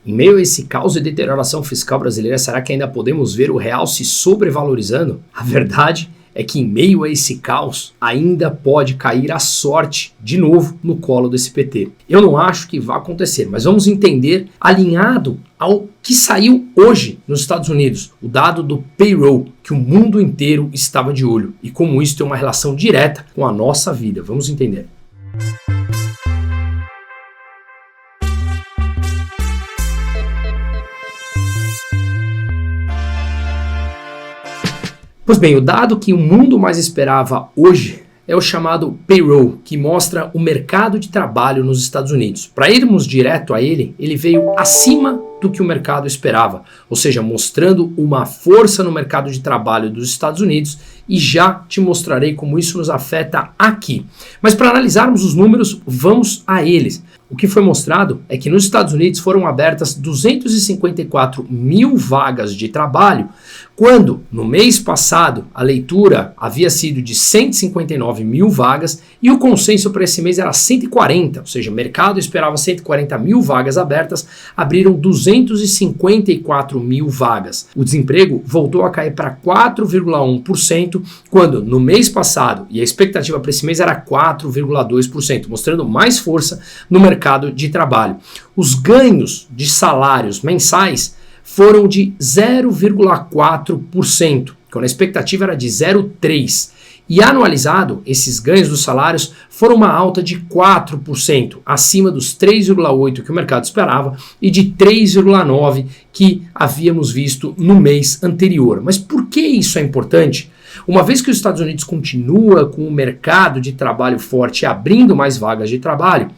Em meio a esse caos e deterioração fiscal brasileira, será que ainda podemos ver o real se sobrevalorizando? A verdade é que em meio a esse caos, ainda pode cair a sorte de novo no colo desse PT. Eu não acho que vai acontecer, mas vamos entender, alinhado ao que saiu hoje nos Estados Unidos, o dado do payroll, que o mundo inteiro estava de olho, e como isso tem uma relação direta com a nossa vida. Vamos entender. Pois bem, o dado que o mundo mais esperava hoje é o chamado payroll, que mostra o mercado de trabalho nos Estados Unidos. Para irmos direto a ele veio acima do que o mercado esperava, ou seja, mostrando uma força no mercado de trabalho dos Estados Unidos, e já te mostrarei como isso nos afeta aqui. Mas para analisarmos os números, vamos a eles. O que foi mostrado é que nos Estados Unidos foram abertas 254 mil vagas de trabalho, quando no mês passado a leitura havia sido de 159 mil vagas e o consenso para esse mês era 140, ou seja, o mercado esperava 140 mil vagas abertas, abriram 254 mil vagas. O desemprego voltou a cair para 4,1%, quando no mês passado, e a expectativa para esse mês era 4,2%, mostrando mais força no mercado de trabalho. Os ganhos de salários mensais foram de 0,4%, quando a expectativa era de 0,3%. E anualizado, esses ganhos dos salários foram uma alta de 4%, acima dos 3,8% que o mercado esperava e de 3,9% que havíamos visto no mês anterior. Mas por que isso é importante? Uma vez que os Estados Unidos continua com o mercado de trabalho forte, abrindo mais vagas de trabalho,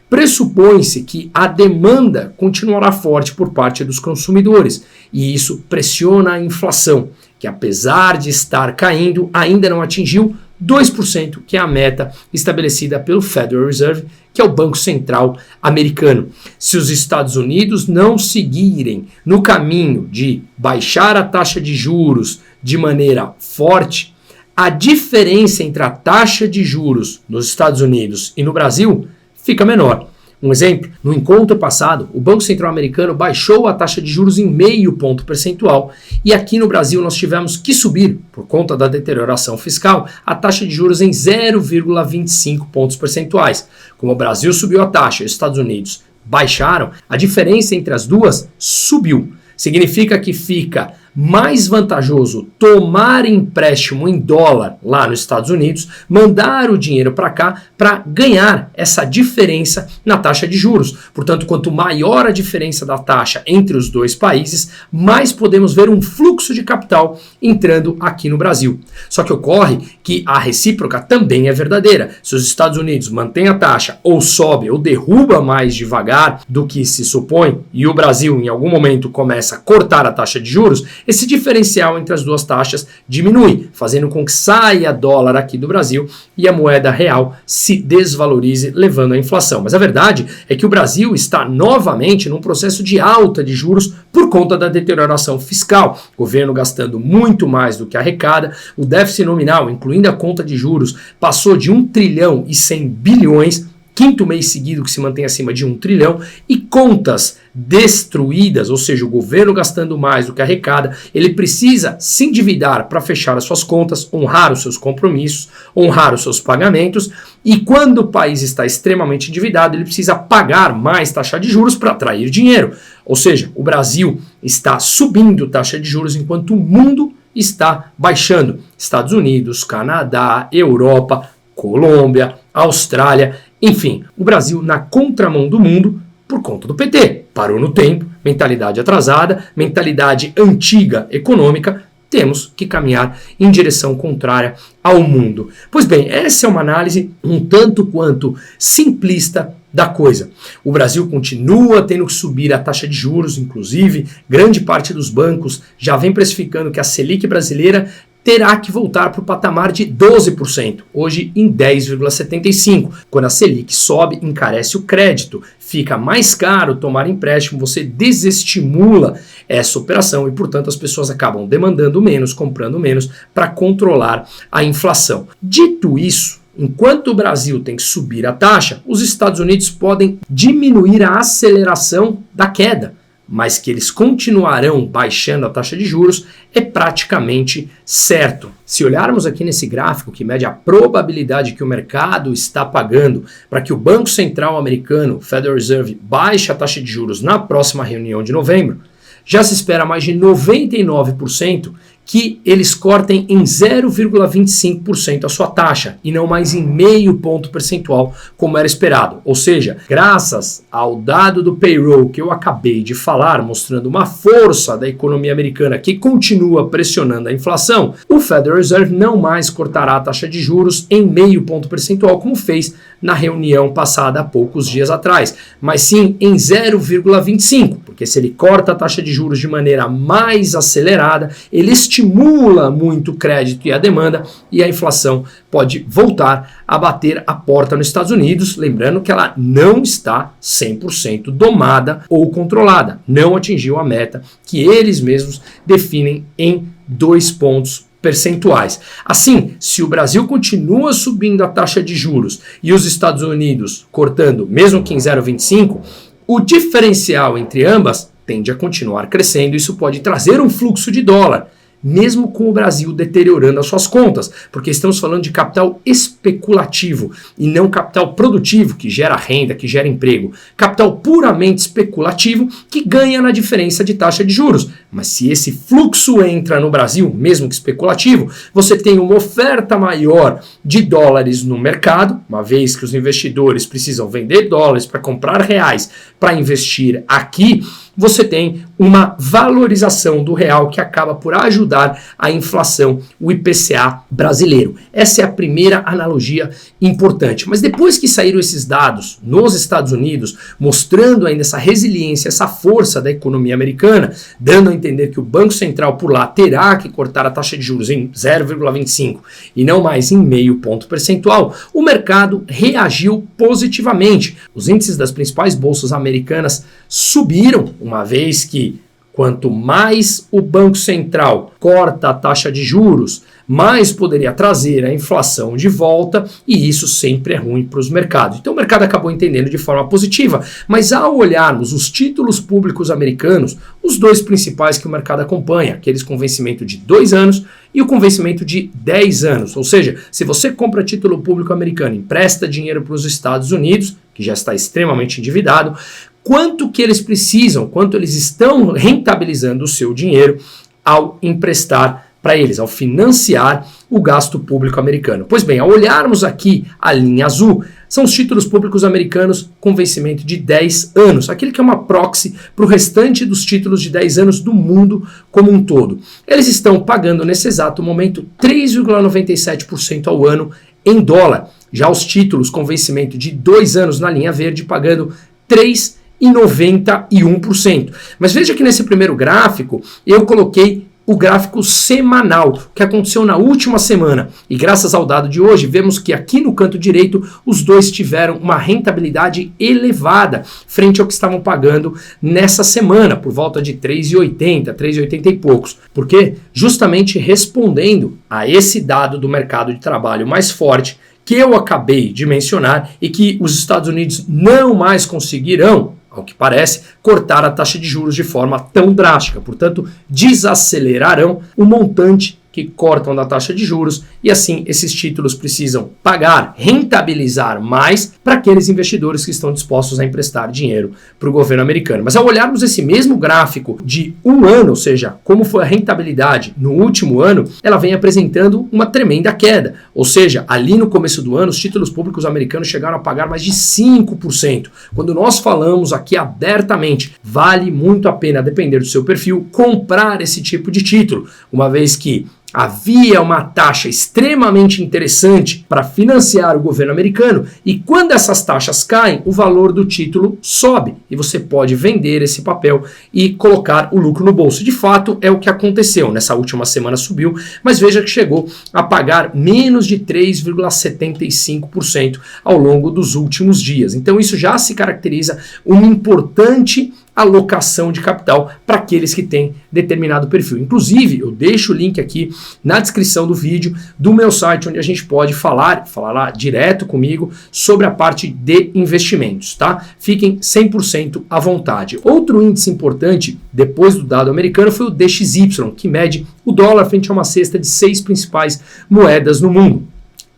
pressupõe-se que a demanda continuará forte por parte dos consumidores, e isso pressiona a inflação, que apesar de estar caindo, ainda não atingiu 2%, que é a meta estabelecida pelo Federal Reserve, que é o Banco Central americano. Se os Estados Unidos não seguirem no caminho de baixar a taxa de juros de maneira forte, a diferença entre a taxa de juros nos Estados Unidos e no Brasil fica menor. Um exemplo, no encontro passado, o Banco Central americano baixou a taxa de juros em 0,5 ponto percentual e aqui no Brasil nós tivemos que subir, por conta da deterioração fiscal, a taxa de juros em 0,25 pontos percentuais. Como o Brasil subiu a taxa e os Estados Unidos baixaram, a diferença entre as duas subiu. Significa que fica mais vantajoso tomar empréstimo em dólar lá nos Estados Unidos, mandar o dinheiro para cá para ganhar essa diferença na taxa de juros. Portanto, quanto maior a diferença da taxa entre os dois países, mais podemos ver um fluxo de capital entrando aqui no Brasil. Só que ocorre que a recíproca também é verdadeira. Se os Estados Unidos mantêm a taxa ou sobe ou derruba mais devagar do que se supõe e o Brasil em algum momento começa a cortar a taxa de juros, esse diferencial entre as duas taxas diminui, fazendo com que saia dólar aqui do Brasil e a moeda real se desvalorize, levando à inflação. Mas a verdade é que o Brasil está novamente num processo de alta de juros por conta da deterioração fiscal. O governo gastando muito mais do que arrecada, o déficit nominal, incluindo a conta de juros, passou de 1 trilhão e 100 bilhões, quinto mês seguido que se mantém acima de 1 trilhão, e contas destruídas, ou seja, o governo gastando mais do que arrecada, ele precisa se endividar para fechar as suas contas, honrar os seus compromissos, honrar os seus pagamentos, e quando o país está extremamente endividado, ele precisa pagar mais taxa de juros para atrair dinheiro. Ou seja, o Brasil está subindo taxa de juros enquanto o mundo está baixando. Estados Unidos, Canadá, Europa, Colômbia, Austrália, enfim, o Brasil na contramão do mundo por conta do PT. Parou no tempo, mentalidade atrasada, mentalidade antiga econômica, temos que caminhar em direção contrária ao mundo. Pois bem, essa é uma análise um tanto quanto simplista da coisa. O Brasil continua tendo que subir a taxa de juros, inclusive grande parte dos bancos já vem precificando que a Selic brasileira terá que voltar para o patamar de 12%, hoje em 10,75%. Quando a Selic sobe, encarece o crédito, fica mais caro tomar empréstimo, você desestimula essa operação e, portanto, as pessoas acabam demandando menos, comprando menos para controlar a inflação. Dito isso, enquanto o Brasil tem que subir a taxa, os Estados Unidos podem diminuir a aceleração da queda. mas que eles continuarão baixando a taxa de juros é praticamente certo. Se olharmos aqui nesse gráfico que mede a probabilidade que o mercado está pagando para que o Banco Central americano, Federal Reserve, baixe a taxa de juros na próxima reunião de novembro, já se espera mais de 99% que eles cortem em 0,25% a sua taxa e não mais em meio ponto percentual como era esperado. Ou seja, graças ao dado do payroll que eu acabei de falar, mostrando uma força da economia americana que continua pressionando a inflação, o Federal Reserve não mais cortará a taxa de juros em meio ponto percentual como fez na reunião passada há poucos dias atrás, mas sim em 0,25%, porque se ele corta a taxa de juros de maneira mais acelerada, ele estimula muito o crédito e a demanda e a inflação pode voltar a bater a porta nos Estados Unidos, lembrando que ela não está 100% domada ou controlada, não atingiu a meta que eles mesmos definem em 2 pontos percentuais. Assim, se o Brasil continua subindo a taxa de juros e os Estados Unidos cortando, mesmo que em 0,25, o diferencial entre ambas tende a continuar crescendo. Isso pode trazer um fluxo de dólar, mesmo com o Brasil deteriorando as suas contas, porque estamos falando de capital especulativo e não capital produtivo, que gera renda, que gera emprego. Capital puramente especulativo que ganha na diferença de taxa de juros. Mas se esse fluxo entra no Brasil, mesmo que especulativo, você tem uma oferta maior de dólares no mercado, uma vez que os investidores precisam vender dólares para comprar reais para investir aqui, você tem uma valorização do real que acaba por ajudar a inflação, o IPCA brasileiro. Essa é a primeira analogia importante. Mas depois que saíram esses dados nos Estados Unidos, mostrando ainda essa resiliência, essa força da economia americana, dando a entender que o Banco Central por lá terá que cortar a taxa de juros em 0,25 e não mais em meio ponto percentual, o mercado reagiu positivamente. Os índices das principais bolsas americanas subiram, uma vez que quanto mais o Banco Central corta a taxa de juros, mais poderia trazer a inflação de volta, e isso sempre é ruim para os mercados. Então o mercado acabou entendendo de forma positiva, mas ao olharmos os títulos públicos americanos, os dois principais que o mercado acompanha, aqueles com vencimento de 2 anos e o com vencimento de 10 anos, ou seja, se você compra título público americano e empresta dinheiro para os Estados Unidos, que já está extremamente endividado, quanto que eles precisam, quanto eles estão rentabilizando o seu dinheiro ao emprestar para eles, ao financiar o gasto público americano. Pois bem, ao olharmos aqui a linha azul, são os títulos públicos americanos com vencimento de 10 anos, aquele que é uma proxy para o restante dos títulos de 10 anos do mundo como um todo. Eles estão pagando nesse exato momento 3,97% ao ano em dólar. Já os títulos com vencimento de 2 anos na linha verde pagando 3,91%. Mas veja que nesse primeiro gráfico eu coloquei o gráfico semanal, o que aconteceu na última semana. E graças ao dado de hoje, vemos que aqui no canto direito os dois tiveram uma rentabilidade elevada frente ao que estavam pagando nessa semana, por volta de 3,80, 3,80 e poucos. Por quê? Justamente respondendo a esse dado do mercado de trabalho mais forte que eu acabei de mencionar e que os Estados Unidos não mais conseguirão, ao que parece, cortar a taxa de juros de forma tão drástica. Portanto, desacelerarão o montante que cortam da taxa de juros e assim esses títulos precisam pagar, rentabilizar mais para aqueles investidores que estão dispostos a emprestar dinheiro para o governo americano. Mas ao olharmos esse mesmo gráfico de um ano, ou seja, como foi a rentabilidade no último ano, ela vem apresentando uma tremenda queda. Ou seja, ali no começo do ano, os títulos públicos americanos chegaram a pagar mais de 5%. Quando nós falamos aqui abertamente, vale muito a pena, depender do seu perfil, comprar esse tipo de título, uma vez que havia uma taxa extremamente interessante para financiar o governo americano e quando essas taxas caem, o valor do título sobe e você pode vender esse papel e colocar o lucro no bolso. De fato, é o que aconteceu. Nessa última semana subiu, mas veja que chegou a pagar menos de 3,75% ao longo dos últimos dias. Então isso já se caracteriza uma importante alocação de capital para aqueles que têm determinado perfil. Inclusive, eu deixo o link aqui na descrição do vídeo do meu site, onde a gente pode falar lá direto comigo sobre a parte de investimentos, tá? Fiquem 100% à vontade. Outro índice importante, depois do dado americano, foi o DXY, que mede o dólar frente a uma cesta de 6 principais moedas no mundo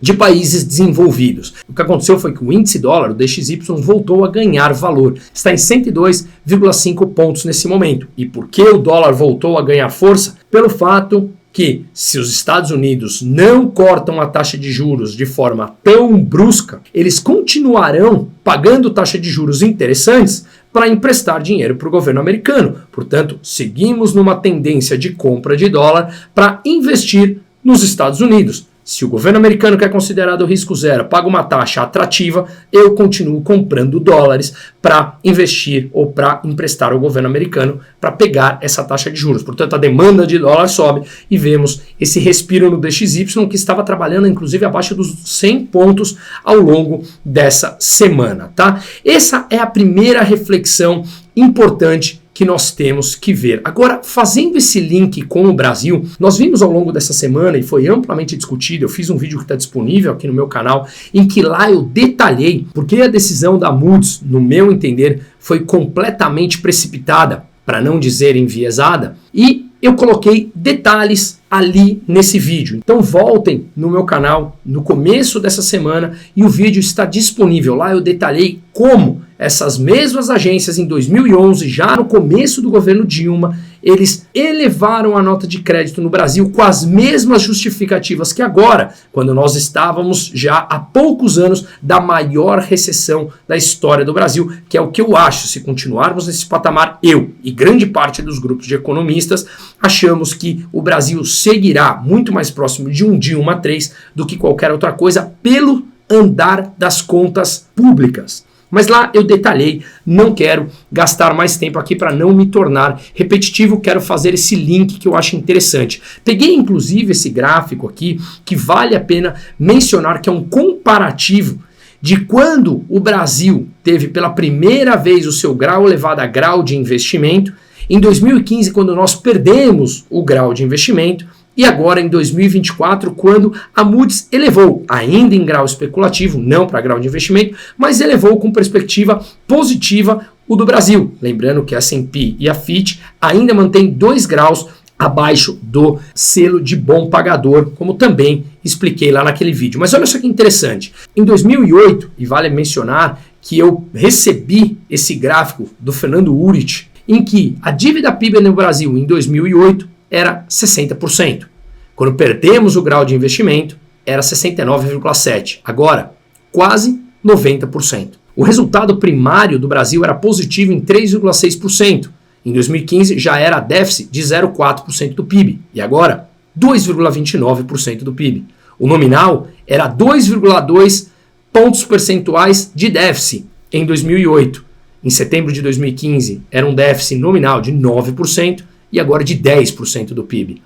de países desenvolvidos. O que aconteceu foi que o índice dólar, o DXY, voltou a ganhar valor. Está em 102,5 pontos nesse momento. E por que o dólar voltou a ganhar força? Pelo fato que, se os Estados Unidos não cortam a taxa de juros de forma tão brusca, eles continuarão pagando taxa de juros interessantes para emprestar dinheiro para o governo americano. Portanto, seguimos numa tendência de compra de dólar para investir nos Estados Unidos. Se o governo americano, que é considerado risco zero, paga uma taxa atrativa, eu continuo comprando dólares para investir ou para emprestar ao governo americano para pegar essa taxa de juros. Portanto, a demanda de dólar sobe e vemos esse respiro no DXY, que estava trabalhando inclusive abaixo dos 100 pontos ao longo dessa semana, tá? Essa é a primeira reflexão importante que nós temos que ver. Agora, fazendo esse link com o Brasil, nós vimos ao longo dessa semana, e foi amplamente discutido, eu fiz um vídeo que está disponível aqui no meu canal, em que lá eu detalhei porque a decisão da Moody's, no meu entender, foi completamente precipitada, para não dizer enviesada, e eu coloquei detalhes ali nesse vídeo. Então voltem no meu canal no começo dessa semana e o vídeo está disponível. Lá eu detalhei como essas mesmas agências em 2011, já no começo do governo Dilma, eles elevaram a nota de crédito no Brasil com as mesmas justificativas que agora, quando nós estávamos já há poucos anos da maior recessão da história do Brasil, que é o que eu acho. Se continuarmos nesse patamar, eu e grande parte dos grupos de economistas achamos que o Brasil seguirá muito mais próximo de um Dilma 3 do que qualquer outra coisa pelo andar das contas públicas. Mas lá eu detalhei, não quero gastar mais tempo aqui para não me tornar repetitivo, quero fazer esse link que eu acho interessante. Peguei inclusive esse gráfico aqui, que vale a pena mencionar, que é um comparativo de quando o Brasil teve pela primeira vez o seu grau elevado a grau de investimento, em 2015, quando nós perdemos o grau de investimento, e agora em 2024, quando a Moody's elevou, ainda em grau especulativo, não para grau de investimento, mas elevou com perspectiva positiva o do Brasil. Lembrando que a S&P e a Fitch ainda mantêm 2 graus abaixo do selo de bom pagador, como também expliquei lá naquele vídeo. Mas olha só que interessante. Em 2008, e vale mencionar que eu recebi esse gráfico do Fernando Urich, em que a dívida PIB no Brasil em 2008 era 60%. Quando perdemos o grau de investimento, era 69,7%. Agora, quase 90%. O resultado primário do Brasil era positivo em 3,6%. Em 2015 já era déficit de 0,4% do PIB. E agora, 2,29% do PIB. O nominal era 2,2 pontos percentuais de déficit em 2008. Em setembro de 2015 era um déficit nominal de 9%. E agora de 10% do PIB.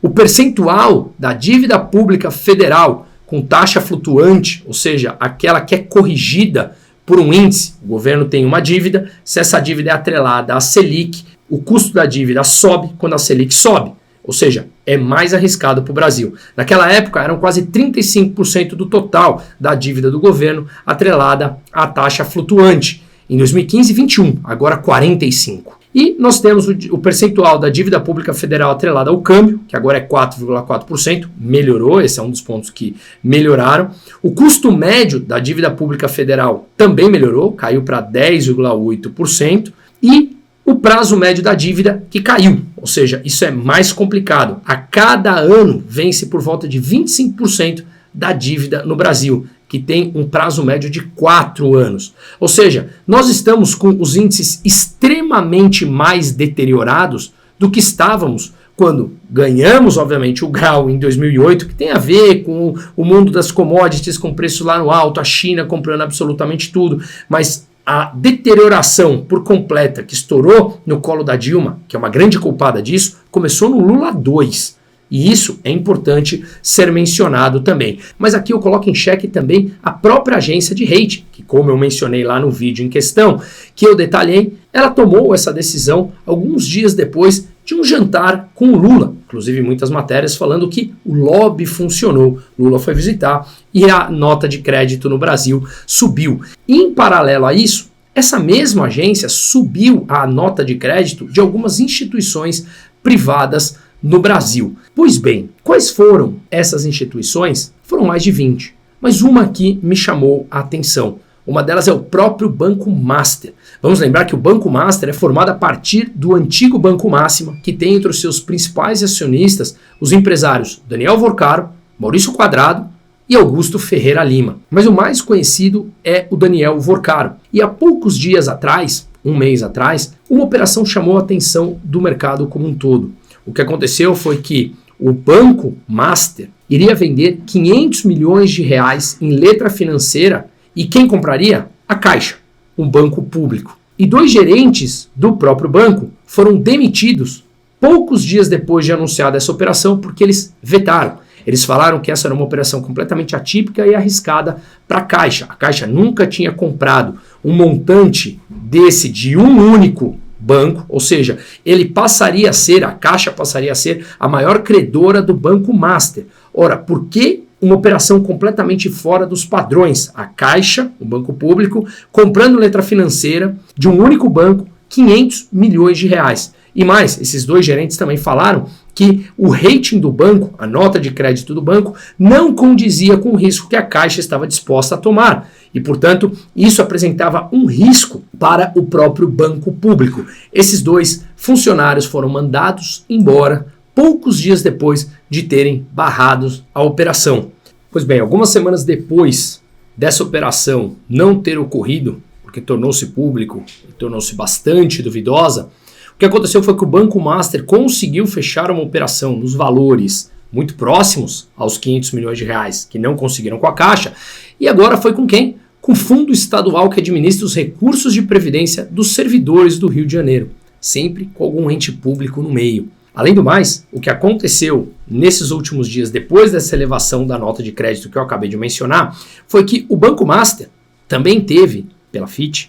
O percentual da dívida pública federal com taxa flutuante, ou seja, aquela que é corrigida por um índice, o governo tem uma dívida, se essa dívida é atrelada à Selic, o custo da dívida sobe quando a Selic sobe, ou seja, é mais arriscado para o Brasil. Naquela época eram quase 35% do total da dívida do governo atrelada à taxa flutuante. Em 2015, 21%, agora 45%. E nós temos o percentual da dívida pública federal atrelada ao câmbio, que agora é 4,4%, melhorou, esse é um dos pontos que melhoraram. O custo médio da dívida pública federal também melhorou, caiu para 10,8%. E o prazo médio da dívida que caiu, ou seja, isso é mais complicado. A cada ano vence por volta de 25% da dívida no Brasil, que tem um prazo médio de 4 anos. Ou seja, nós estamos com os índices extremamente mais deteriorados do que estávamos quando ganhamos, obviamente, o grau em 2008, que tem a ver com o mundo das commodities, com preço lá no alto, a China comprando absolutamente tudo, mas a deterioração por completa que estourou no colo da Dilma, que é uma grande culpada disso, começou no Lula 2. E isso é importante ser mencionado também. Mas aqui eu coloco em xeque também a própria agência de rating, que como eu mencionei lá no vídeo em questão, que eu detalhei, Ela tomou essa decisão alguns dias depois de um jantar com o Lula. Inclusive muitas matérias falando que o lobby funcionou. Lula foi visitar e a nota de crédito no Brasil subiu. E, em paralelo a isso, essa mesma agência subiu a nota de crédito de algumas instituições privadas no Brasil. Pois bem, quais foram essas instituições? Foram mais de 20, mas uma aqui me chamou a atenção. Uma delas é o próprio Banco Master. Vamos lembrar que o Banco Master é formado a partir do antigo Banco Máxima, que tem entre os seus principais acionistas os empresários Daniel Vorcaro, Maurício Quadrado e Augusto Ferreira Lima. Mas o mais conhecido é o Daniel Vorcaro. E há poucos dias atrás, um mês atrás, uma operação chamou a atenção do mercado como um todo. O que aconteceu foi que o Banco Master iria vender 500 milhões de reais em letra financeira e quem compraria? A Caixa, um banco público. E 2 gerentes do próprio banco foram demitidos poucos dias depois de anunciada essa operação porque eles vetaram. Eles falaram que essa era uma operação completamente atípica e arriscada para a Caixa. A Caixa nunca tinha comprado um montante desse de um único banco, ou seja, a Caixa passaria a ser a maior credora do Banco Master. Ora, por que uma operação completamente fora dos padrões? A Caixa, um banco público, comprando letra financeira de um único banco, 500 milhões de reais. E mais, esses 2 gerentes também falaram que o rating do banco, a nota de crédito do banco, não condizia com o risco que a Caixa estava disposta a tomar. E, portanto, isso apresentava um risco para o próprio banco público. Esses 2 funcionários foram mandados embora poucos dias depois de terem barrado a operação. Pois bem, algumas semanas depois dessa operação não ter ocorrido, porque tornou-se público e tornou-se bastante duvidosa, o que aconteceu foi que o Banco Master conseguiu fechar uma operação nos valores muito próximos aos 500 milhões de reais, que não conseguiram com a Caixa, e agora foi com quem? Com o fundo estadual que administra os recursos de previdência dos servidores do Rio de Janeiro, sempre com algum ente público no meio. Além do mais, o que aconteceu nesses últimos dias, depois dessa elevação da nota de crédito que eu acabei de mencionar, foi que o Banco Master também teve, pela Fitch,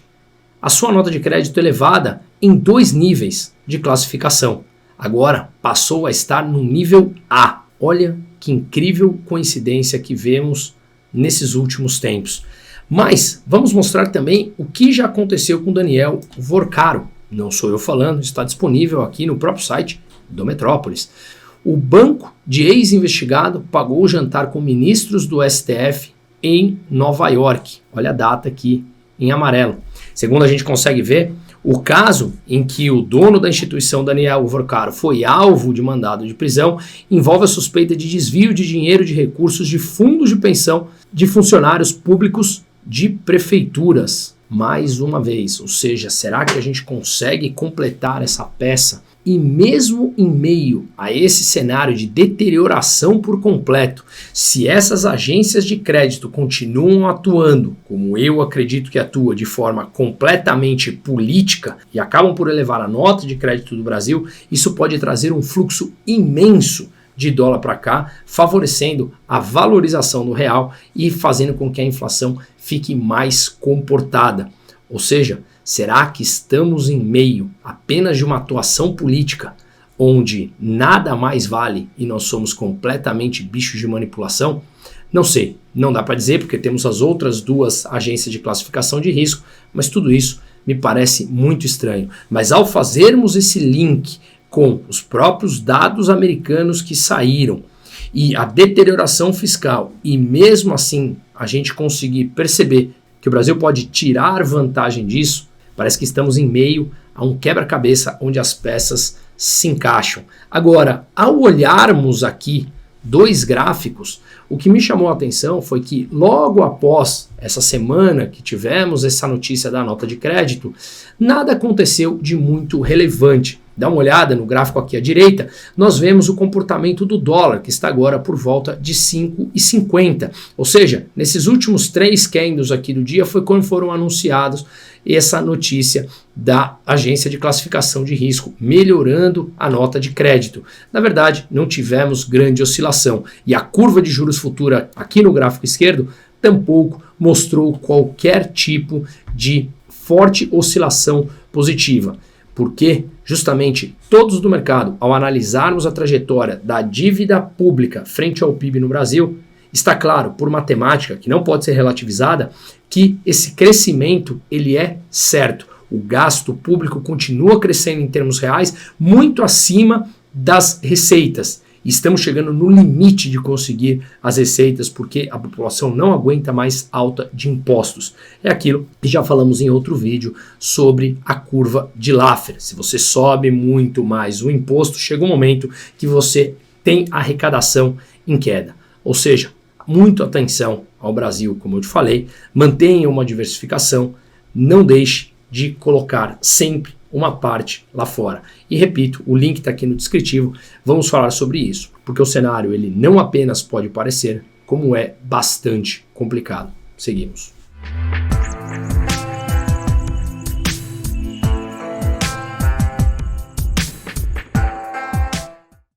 a sua nota de crédito elevada em 2 níveis de classificação. Agora passou a estar no nível A. Olha que incrível coincidência que vemos nesses últimos tempos. Mas vamos mostrar também o que já aconteceu com Daniel Vorcaro. Não sou eu falando, está disponível aqui no próprio site do Metrópolis. O banco de ex-investigado pagou o jantar com ministros do STF em Nova York. Olha a data aqui em amarelo. Segundo a gente consegue ver, o caso em que o dono da instituição, Daniel Vorcaro, foi alvo de mandado de prisão envolve a suspeita de desvio de dinheiro de recursos de fundos de pensão de funcionários públicos de prefeituras. Mais uma vez, ou seja, será que a gente consegue completar essa peça? E mesmo em meio a esse cenário de deterioração por completo, se essas agências de crédito continuam atuando, como eu acredito que atua, de forma completamente política e acabam por elevar a nota de crédito do Brasil, isso pode trazer um fluxo imenso de dólar para cá, favorecendo a valorização do real e fazendo com que a inflação fique mais comportada. Ou seja, será que estamos em meio apenas de uma atuação política onde nada mais vale e nós somos completamente bichos de manipulação? Não sei, não dá para dizer porque temos as outras 2 agências de classificação de risco, mas tudo isso me parece muito estranho. Mas ao fazermos esse link com os próprios dados americanos que saíram e a deterioração fiscal e mesmo assim a gente conseguir perceber que o Brasil pode tirar vantagem disso, parece que estamos em meio a um quebra-cabeça onde as peças se encaixam. Agora, ao olharmos aqui 2 gráficos, o que me chamou a atenção foi que logo após essa semana que tivemos essa notícia da nota de crédito, nada aconteceu de muito relevante. Dá uma olhada no gráfico aqui à direita, nós vemos o comportamento do dólar, que está agora por volta de 5,50. Ou seja, nesses últimos 3 candles aqui do dia foi quando foram anunciados essa notícia da agência de classificação de risco, melhorando a nota de crédito. Na verdade, não tivemos grande oscilação. E a curva de juros futura aqui no gráfico esquerdo tampouco mostrou qualquer tipo de forte oscilação positiva, porque justamente todos do mercado, ao analisarmos a trajetória da dívida pública frente ao PIB no Brasil, está claro, por matemática, que não pode ser relativizada, que esse crescimento ele é certo. O gasto público continua crescendo em termos reais muito acima das receitas. Estamos chegando no limite de conseguir as receitas porque a população não aguenta mais alta de impostos. É aquilo que já falamos em outro vídeo sobre a curva de Laffer. Se você sobe muito mais o imposto, chega um momento que você tem arrecadação em queda. Ou seja, muito atenção ao Brasil, como eu te falei, mantenha uma diversificação, não deixe de colocar sempre uma parte lá fora. E repito, o link está aqui no descritivo, vamos falar sobre isso, porque o cenário ele não apenas pode parecer, como é bastante complicado. Seguimos.